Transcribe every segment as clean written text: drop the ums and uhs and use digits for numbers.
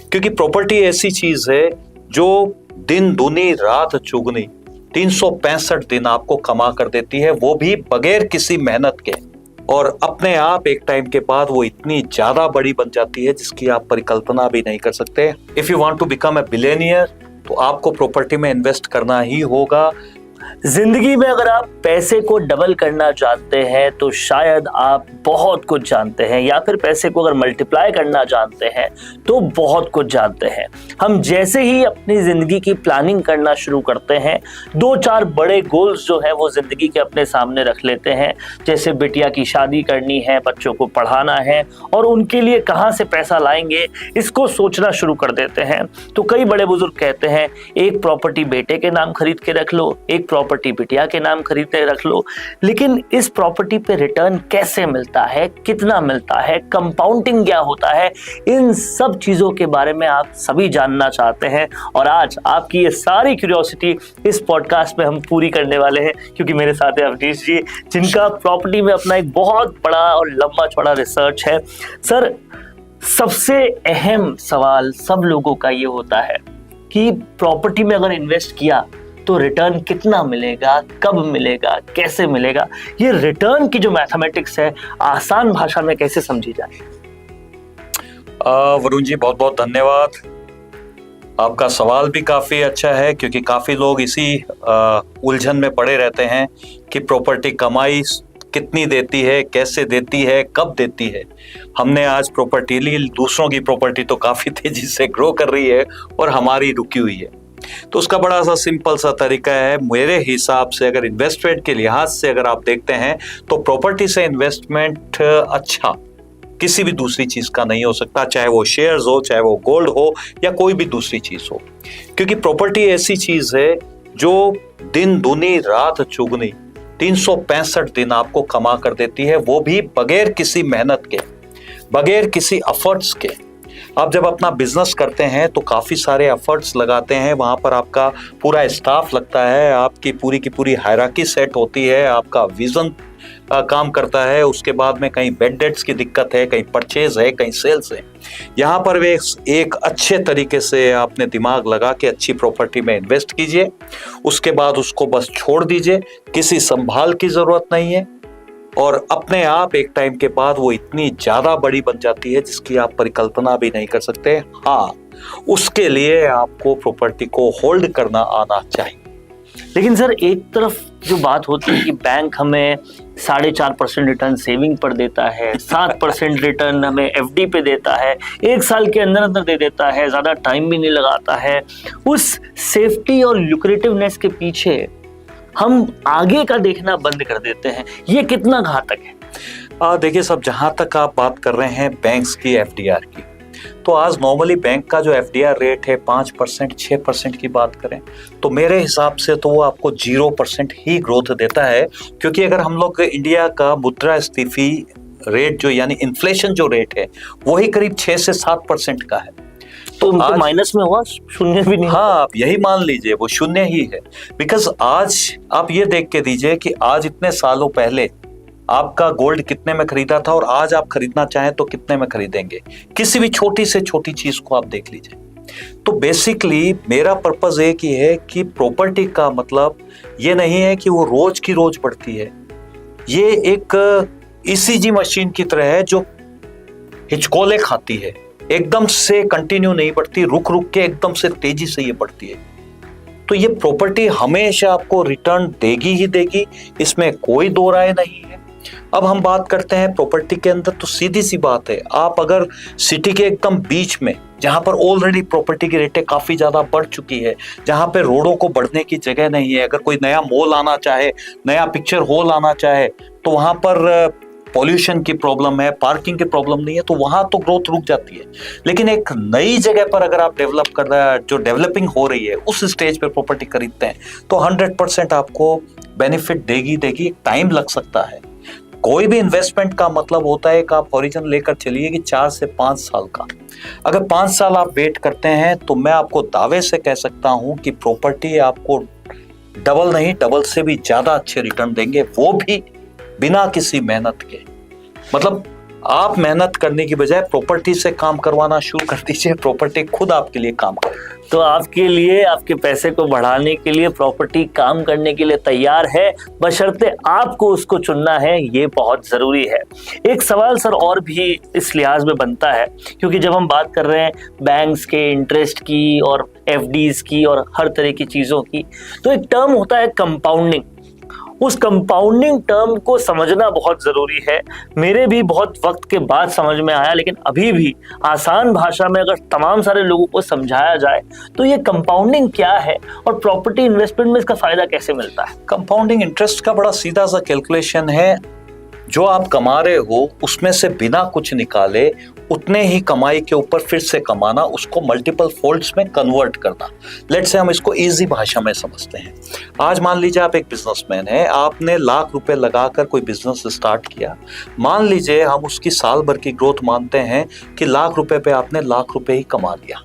क्योंकि प्रॉपर्टी ऐसी चीज है जो दिन दूनी रात चुगनी 365 दिन आपको कमा कर देती है, वो भी बगैर किसी मेहनत के। और अपने आप एक टाइम के बाद वो इतनी ज्यादा बड़ी बन जाती है जिसकी आप परिकल्पना भी नहीं कर सकते। If you want to become a billionaire तो आपको प्रॉपर्टी में इन्वेस्ट करना ही होगा। जिंदगी में अगर आप पैसे को डबल करना चाहते हैं तो शायद आप बहुत कुछ जानते हैं, या फिर पैसे को अगर मल्टीप्लाई करना जानते हैं तो बहुत कुछ जानते हैं। हम जैसे ही अपनी जिंदगी की प्लानिंग करना शुरू करते हैं, 2-4 बड़े गोल्स जो है वो जिंदगी के अपने सामने रख लेते हैं। जैसे बिटिया की शादी करनी है, बच्चों को पढ़ाना है और उनके लिए कहाँ से पैसा लाएंगे इसको सोचना शुरू कर देते हैं। तो कई बड़े बुजुर्ग कहते हैं एक प्रॉपर्टी बेटे के नाम खरीद के रख लो, एक प्रॉपर्टी बिटिया के नाम खरीद के रख लो। लेकिन इस प्रॉपर्टी पे रिटर्न कैसे मिलता है, कितना मिलता है, कंपाउंडिंग क्या होता है, इन सब चीजों के बारे में आप सभी जानना चाहते हैं। और आज आपकी ये सारी क्यूरियोसिटी इस पॉडकास्ट में हम पूरी करने वाले हैं, क्योंकि मेरे साथ है अवनीश जी, जिनका प्रॉपर्टी में अपना एक बहुत बड़ा और लंबा चौड़ा रिसर्च है। सर, सबसे अहम सवाल सब लोगों का ये होता है कि प्रॉपर्टी में अगर इन्वेस्ट किया तो रिटर्न कितना मिलेगा, कब मिलेगा, कैसे मिलेगा। ये रिटर्न की जो मैथमेटिक्स है आसान भाषा में कैसे समझी जाए? वरुण जी, बहुत बहुत धन्यवाद। आपका सवाल भी काफी अच्छा है, क्योंकि काफी लोग इसी उलझन में पड़े रहते हैं कि प्रॉपर्टी कमाई कितनी देती है, कैसे देती है, कब देती है। हमने आज प्रॉपर्टी ली, दूसरों की प्रॉपर्टी तो काफी तेजी से ग्रो कर रही है और हमारी रुकी हुई है। तो उसका बड़ा सा सिंपल सा तरीका है। मेरे हिसाब से अगर इन्वेस्टमेंट के लिहाज से अगर आप देखते हैं तो प्रॉपर्टी से इन्वेस्टमेंट अच्छा किसी भी दूसरी चीज का नहीं हो सकता, चाहे वो शेयर्स हो, चाहे वो गोल्ड हो, या कोई भी दूसरी चीज हो। क्योंकि प्रॉपर्टी ऐसी चीज है जो दिन दूनी रात चुगनी 365 दिन आपको कमा कर देती है, वो भी बगैर किसी मेहनत के, बगैर किसी एफर्ट्स के। आप जब अपना बिजनेस करते हैं तो काफ़ी सारे एफर्ट्स लगाते हैं, वहाँ पर आपका पूरा स्टाफ लगता है, आपकी पूरी की पूरी हायरार्की सेट होती है, आपका विजन काम करता है। उसके बाद में कहीं बेड डेट्स की दिक्कत है, कहीं परचेज है, कहीं सेल्स है। यहाँ पर वे एक अच्छे तरीके से आपने दिमाग लगा के अच्छी प्रॉपर्टी में इन्वेस्ट कीजिए। उसके बाद उसको बस छोड़ दीजिए, किसी संभाल की ज़रूरत नहीं है, और अपने आप एक टाइम के बाद वो इतनी ज्यादा बड़ी बन जाती है जिसकी आप परिकल्पना भी नहीं कर सकते। हाँ, उसके लिए आपको प्रॉपर्टी को होल्ड करना आना चाहिए। लेकिन सर, एक तरफ जो बात होती है कि बैंक हमें 4.5% रिटर्न सेविंग पर देता है, 7% रिटर्न हमें एफडी पे देता है, 1 साल के अंदर अंदर दे देता है, ज्यादा टाइम भी नहीं लगाता है। उस सेफ्टी और ल्यूक्रेटिवनेस के पीछे हम आगे का देखना बंद कर देते हैं, ये कितना घातक है? देखिए सब, जहां तक आप बात कर रहे हैं बैंक्स की एफडीआर की, तो आज नॉर्मली बैंक का जो एफडीआर रेट है 5%, 6% की बात करें तो मेरे हिसाब से तो वो आपको 0% ही ग्रोथ देता है। क्योंकि अगर हम लोग इंडिया का मुद्रास्फीति रेट जो यानी इन्फ्लेशन जो रेट है वही करीब 6 से 7% का है। तो माइनस में हुआ, शून्य भी नहीं। हाँ, आप यही मान लीजिए वो शून्य ही है। बिकॉज आज आप ये देख के दीजिए कि आज इतने सालों पहले आपका गोल्ड कितने में खरीदा था और आज आप खरीदना चाहें तो कितने में खरीदेंगे। किसी भी छोटी से छोटी चीज को आप देख लीजिए। तो बेसिकली मेरा पर्पस एक ही है कि प्रॉपर्टी का मतलब ये नहीं है कि वो रोज की रोज बढ़ती है। ये एक ईसीजी मशीन की तरह है जो हिचकोले खाती है, एकदम से कंटिन्यू नहीं बढ़ती, रुक रुक के एकदम से तेजी से ये बढ़ती है। तो ये प्रॉपर्टी हमेशा आपको रिटर्न देगी ही देगी, इसमें कोई दो राय नहीं है। अब हम बात करते हैं प्रॉपर्टी के अंदर, तो सीधी सी बात है, आप अगर सिटी के एकदम बीच में, जहां पर ऑलरेडी प्रॉपर्टी की रेटें काफी ज्यादा बढ़ चुकी है, जहां पे रोडों को बढ़ने की जगह नहीं है, अगर कोई नया मॉल आना चाहे, नया पिक्चर हॉल आना चाहे, तो वहां पर पॉल्यूशन की प्रॉब्लम है, पार्किंग की प्रॉब्लम नहीं है, तो वहां तो ग्रोथ रुक जाती है। लेकिन एक नई जगह पर अगर आप डेवलप कर रहे हैं, जो डेवलपिंग हो रही है, उस स्टेज पे प्रॉपर्टी खरीदते हैं तो 100% आपको बेनिफिट देगी। टाइम लग सकता है। कोई भी इन्वेस्टमेंट का मतलब होता है कि आप ओरिजिन लेकर चलिए कि 4 से 5 साल का। अगर 5 साल आप वेट करते हैं तो मैं आपको दावे से कह सकता हूं कि प्रॉपर्टी आपको डबल नहीं, डबल से भी ज्यादा अच्छे रिटर्न देंगे, वो भी बिना किसी मेहनत के। मतलब आप मेहनत करने की बजाय प्रॉपर्टी से काम करवाना शुरू कर दीजिए, प्रॉपर्टी खुद आपके लिए काम करे। तो आपके लिए, आपके पैसे को बढ़ाने के लिए प्रॉपर्टी काम करने के लिए तैयार है, बशर्ते आपको उसको चुनना है, ये बहुत जरूरी है। एक सवाल सर और भी इस लिहाज में बनता है, क्योंकि जब हम बात कर रहे हैं बैंक्स के इंटरेस्ट की और एफडीज की और हर तरह की चीजों की, तो एक टर्म होता है कंपाउंडिंग। उस कंपाउंडिंग टर्म को समझना बहुत जरूरी है। मेरे भी बहुत वक्त के बाद समझ में आया, लेकिन अभी भी आसान भाषा में अगर तमाम सारे लोगों को समझाया जाए तो ये कंपाउंडिंग क्या है और प्रॉपर्टी इन्वेस्टमेंट में इसका फायदा कैसे मिलता है। कंपाउंडिंग इंटरेस्ट का बड़ा सीधा सा कैलकुलेशन है, जो आप कमा रहे हो उसमें से बिना कुछ निकाले उतने ही कमाई के ऊपर फिर से कमाना, उसको मल्टीपल फोल्ड्स में कन्वर्ट करना। लेट्स से हम इसको इजी भाषा में समझते हैं। आज मान लीजिए आप एक बिजनेसमैन है, आपने लाख रुपए लगाकर कोई बिजनेस स्टार्ट किया। मान लीजिए हम उसकी साल भर की ग्रोथ मानते हैं कि लाख रुपए पे आपने लाख रुपए ही कमा लिया।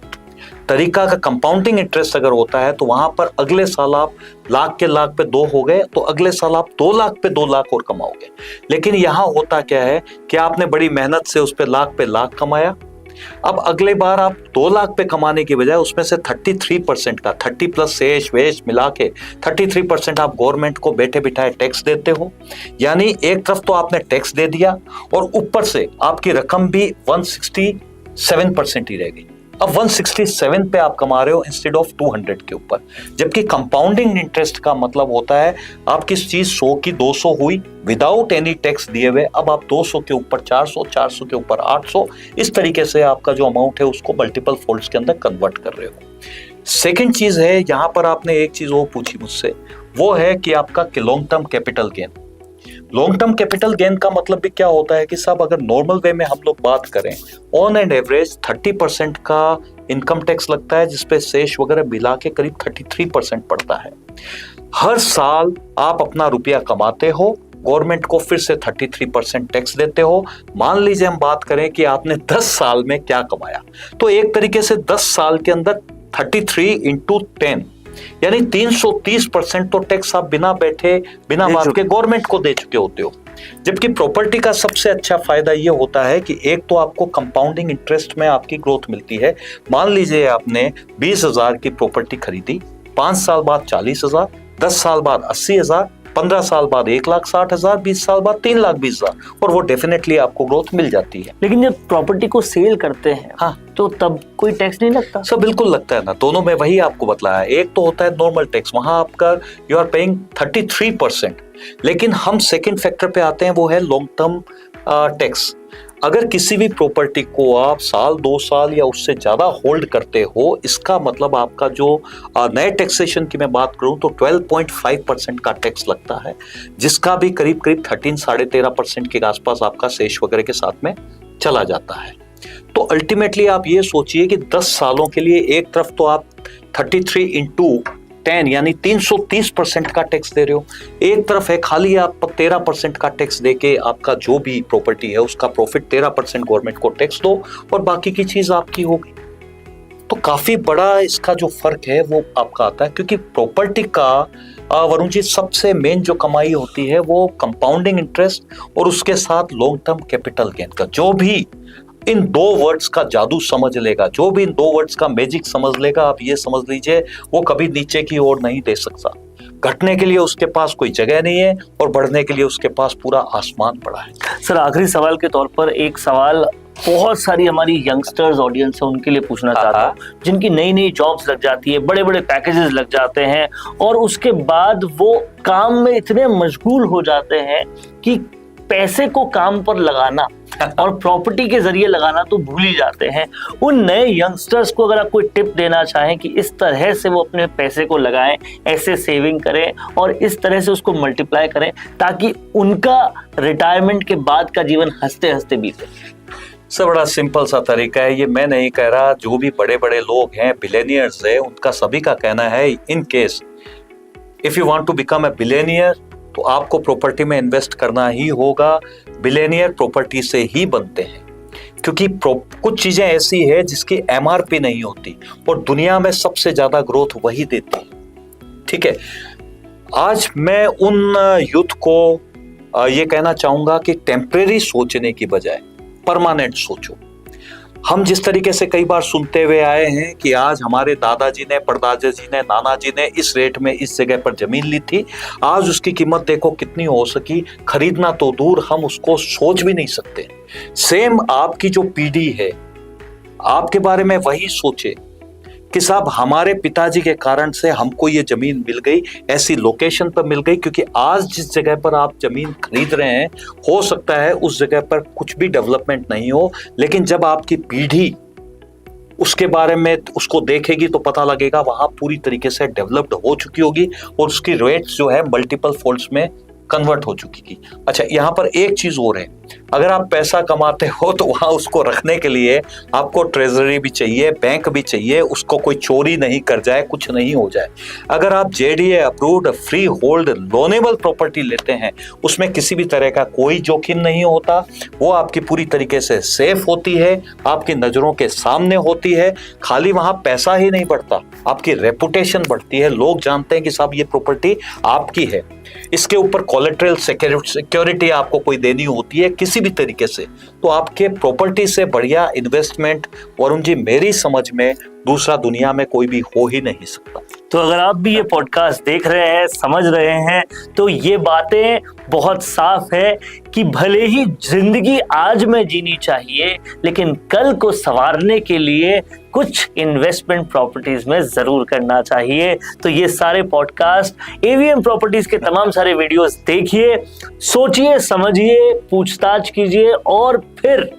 तरीका का कंपाउंडिंग इंटरेस्ट अगर होता है तो वहां पर अगले साल आप लाख के लाख पे 2 हो गए, तो अगले साल आप 2 लाख पे 2 लाख और कमाओगे। लेकिन यहाँ होता क्या है कि आपने बड़ी मेहनत से उस पे लाख कमाया। अब अगले बार आप 2 लाख पे कमाने की बजाय उसमें से 33% का 30 प्लस शेष वेश मिला के 33% आप गवर्नमेंट को बैठे बिठाए टैक्स देते हो। यानी एक तरफ तो आपने टैक्स दे दिया और ऊपर से आपकी रकम भी 167% ही रह गई। अब 167 पे आप कमा रहे हो इंस्टेड ऑफ 200 के ऊपर। जबकि कंपाउंडिंग इंटरेस्ट का मतलब होता है आपकी चीज 100 की 200 हुई विदाउट एनी टैक्स दिए हुए, अब आप 200 के ऊपर 400, 400 के ऊपर 800, इस तरीके से आपका जो अमाउंट है उसको मल्टीपल फोल्ड्स के अंदर कन्वर्ट कर रहे हो। सेकेंड चीज है, यहां पर आपने एक चीज वो पूछी मुझसे, वो है कि आपका long term capital gain. Long term capital gain का मतलब भी क्या होता है कि साहब अगर नॉर्मल वे में हम लोग बात करें, ऑन एंड एवरेज 30% का इनकम टैक्स लगता है, जिसपे शेष वगैरह मिला के करीब 33% पड़ता है। हर साल आप अपना रुपया कमाते हो, गवर्नमेंट को फिर से 33% टैक्स देते हो। मान लीजिए हम बात करें कि आपने 10 साल में क्या कमाया, तो एक तरीके से 10 साल के अंदर 33 इंटू 10 यानी 330% तो टैक्स आप बिना बैठे बिना बात के गवर्नमेंट को दे चुके होते हो। जबकि प्रॉपर्टी का सबसे अच्छा फायदा ये होता है कि एक तो आपको कंपाउंडिंग इंटरेस्ट में आपकी ग्रोथ मिलती है। मान लीजिए आपने 20,000 की प्रॉपर्टी खरीदी, 5 साल बाद 40,000, 10 साल बाद 80,000, 15 साल बाद 1,60,000, 20 साल बाद 3,20,000, और वो डेफिनेटली आपको ग्रोथ मिल जाती है। लेकिन जब प्रॉपर्टी को सेल करते हैं, हाँ, तो तब कोई टैक्स नहीं लगता? सर बिल्कुल लगता है ना, दोनों में वही आपको बतलाया। एक तो होता है नॉर्मल टैक्स, वहां आपका यू आर पेइंग 33%। लेकिन हम सेकंड फैक्टर पे आते हैं, वो है लॉन्ग टर्म टैक्स। अगर किसी भी प्रॉपर्टी को आप साल 2 साल या उससे ज्यादा होल्ड करते हो, इसका मतलब आपका जो नए टैक्सेशन की मैं बात करूं तो 12.5% का टैक्स लगता है, जिसका भी करीब करीब 13-13.5% के आसपास आपका शेष वगैरह के साथ में चला जाता है। तो अल्टीमेटली आप ये सोचिए कि 10 सालों के लिए एक तरफ तो आप 33 इंटू 10 यानी 330% का टैक्स दे रहे हो, एक तरफ है खाली आप 13% का टैक्स देके आपका जो भी प्रॉपर्टी है उसका प्रॉफिट 13% गवर्नमेंट को टैक्स दो और बाकी की चीज आपकी होगी। तो काफी बड़ा इसका जो फर्क है वो आपका आता है, क्योंकि प्रॉपर्टी का वरुण जी सबसे मेन जो कमाई होती है वो कंपाउंडिंग इंटरेस्ट और उसके साथ लॉन्ग टर्म कैपिटल गेन का। जो भी इन 2 वर्ड्स का जादू समझ लेगा, जो भी इन 2 वर्ड्स का मैजिक समझ लेगा, आप ये समझ लीजिए वो कभी नीचे की ओर नहीं दे सकता। घटने के लिए उसके पास कोई जगह नहीं है और बढ़ने के लिए उसके पास पूरा आसमान पड़ा है। सर आखिरी सवाल के तौर पर एक सवाल बहुत सारी हमारी यंगस्टर्स ऑडियंस है उनके लिए पूछना चाहता हूँ, जिनकी नई नई जॉब्स लग जाती है, बड़े बड़े पैकेजेस लग जाते हैं और उसके बाद वो काम में इतने मशगूल हो जाते हैं कि पैसे को काम पर लगाना और प्रॉपर्टी के जरिए लगाना तो भूल ही जाते हैं। उन नए यंगस्टर्स को अगर आप कोई टिप देना चाहें कि इस तरह से वो अपने पैसे को लगाएं, ऐसे सेविंग करें और इस तरह से उसको मल्टीप्लाई करें ताकि उनका रिटायरमेंट के बाद का जीवन हंसते हंसते बीते। सब बड़ा सिंपल सा तरीका है, ये मैं नहीं कह रहा, जो भी बड़े बड़े लोग हैं, बिलियनियर्स है, उनका सभी का कहना है, in case if you want to become a billionaire तो आपको प्रॉपर्टी में इन्वेस्ट करना ही होगा। बिलियनियर प्रॉपर्टी से ही बनते हैं, क्योंकि कुछ चीजें ऐसी है जिसकी एमआरपी नहीं होती और दुनिया में सबसे ज्यादा ग्रोथ वही देती है। ठीक है, आज मैं उन यूथ को ये कहना चाहूंगा कि टेम्परेरी सोचने की बजाय परमानेंट सोचो। हम जिस तरीके से कई बार सुनते हुए आए हैं कि आज हमारे दादाजी ने, परदादा जी ने, नाना जी ने इस रेट में इस जगह पर जमीन ली थी, आज उसकी कीमत देखो कितनी हो सकी, खरीदना तो दूर, हम उसको सोच भी नहीं सकते। सेम आपकी जो पीढ़ी है, आपके बारे में वही सोचे कि साहब हमारे पिताजी के कारण से हमको ये जमीन मिल गई, ऐसी लोकेशन पर मिल गई, क्योंकि आज जिस जगह पर आप जमीन खरीद रहे हैं हो सकता है उस जगह पर कुछ भी डेवलपमेंट नहीं हो, लेकिन जब आपकी पीढ़ी उसके बारे में उसको देखेगी तो पता लगेगा वहां पूरी तरीके से डेवलप्ड हो चुकी होगी और उसकी रेट्स जो है मल्टीपल फोल्ड्स में कन्वर्ट हो चुकी थी। अच्छा, यहाँ पर एक चीज और है, अगर आप पैसा कमाते हो तो वहां उसको रखने के लिए आपको ट्रेजरी भी चाहिए, बैंक भी चाहिए, उसको कोई चोरी नहीं कर जाए, कुछ नहीं हो जाए। अगर आप JDA approved free hold loanable property लेते हैं, उसमें किसी भी तरह का कोई जोखिम नहीं होता, वो आपकी पूरी तरीके से सेफ होती है, आपकी नजरों के सामने होती है। खाली वहां पैसा ही नहीं बढ़ता, आपकी रेपुटेशन बढ़ती है, लोग जानते हैं कि साहब ये प्रॉपर्टी आपकी है। इसके ऊपर कोलेटरल सिक्योरिटी आपको कोई देनी होती है किसी भी तरीके से, तो आपके प्रॉपर्टी से बढ़िया इन्वेस्टमेंट वरुण जी मेरी समझ में दूसरा दुनिया में कोई भी हो ही नहीं सकता। तो अगर आप भी ये पॉडकास्ट देख रहे हैं, समझ रहे हैं, तो ये बातें बहुत साफ है कि भले ही जिंदगी आज में जीनी चाहिए, लेकिन कल को संवारने के लिए कुछ इन्वेस्टमेंट प्रॉपर्टीज में जरूर करना चाहिए। तो ये सारे पॉडकास्ट, एवीएम प्रॉपर्टीज के तमाम सारे वीडियोस देखिए, सोचिए, समझिए, पूछताछ कीजिए और फिर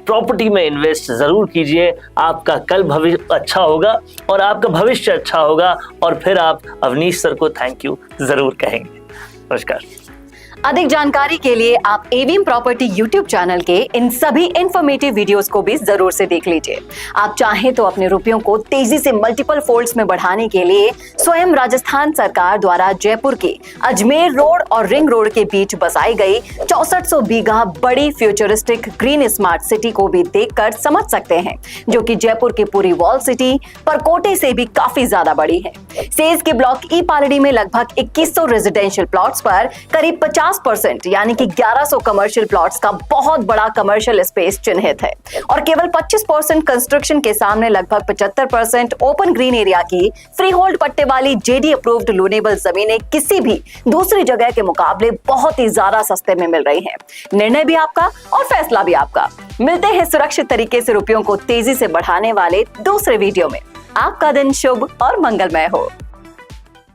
प्रॉपर्टी में इन्वेस्ट जरूर कीजिए। आपका कल भविष्य अच्छा होगा और आपका भविष्य अच्छा होगा और फिर आप अवनीश सर को थैंक यू जरूर कहेंगे। नमस्कार। अधिक जानकारी के लिए आप एवीएम प्रॉपर्टी यूट्यूब चैनल के इन सभी इंफॉर्मेटिव वीडियोस को भी जरूर से देख लीजिए। आप चाहें तो अपने रुपयों को तेजी से मल्टीपल फोल्ड्स में बढ़ाने के लिए स्वयं राजस्थान सरकार द्वारा जयपुर के अजमेर रोड और रिंग रोड के बीच बसाई गई 6400 बीघा बड़ी फ्यूचरिस्टिक ग्रीन स्मार्ट सिटी को भी देखकर समझ सकते हैं, जो कि जयपुर की पूरी वॉल सिटी परकोटे से भी काफी ज्यादा बड़ी है। सेज के ब्लॉक ई पालड़ी में लगभग 2100 रेजिडेंशियल प्लॉट्स पर करीब 50% यानी कि 1100 कमर्शियल प्लॉट्स का बहुत बड़ा कमर्शियल स्पेस चिन्हित है और केवल 25% कंस्ट्रक्शन के सामने लगभग 75% ओपन ग्रीन एरिया की फ्री होल्ड पट्टे वाली जेडी अप्रूव्ड लोनेबल जमीनें किसी भी दूसरी जगह के मुकाबले बहुत ही ज्यादा सस्ते में मिल रही हैं। निर्णय भी आपका और फैसला भी आपका। मिलते हैं सुरक्षित तरीके से रुपयों को तेजी से बढ़ाने वाले दूसरे वीडियो में। आपका दिन शुभ और मंगलमय हो।